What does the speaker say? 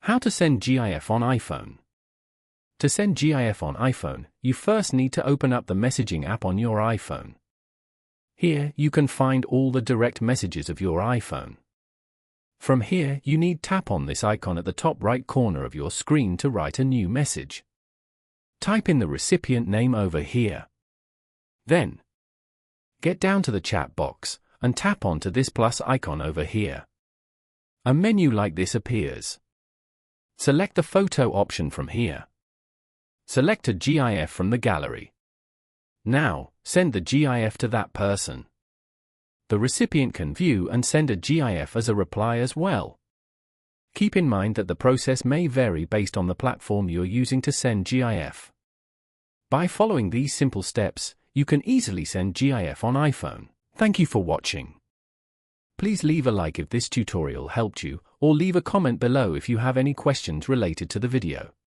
How to send GIF on iPhone. To send GIF on iPhone, you first need to open up the messaging app on your iPhone. Here, you can find all the direct messages of your iPhone. From here, you need tap on this icon at the top right corner of your screen to write a new message. Type in the recipient name over here. Then, get down to the chat box and tap onto this plus icon over here. A menu like this appears. Select the photo option from here. Select a GIF from the gallery. Now, send the GIF to that person. The recipient can view and send a GIF as a reply as well. Keep in mind that the process may vary based on the platform you are using to send GIF. By following these simple steps, you can easily send GIF on iPhone. Thank you for watching. Please leave a like if this tutorial helped you, or leave a comment below if you have any questions related to the video.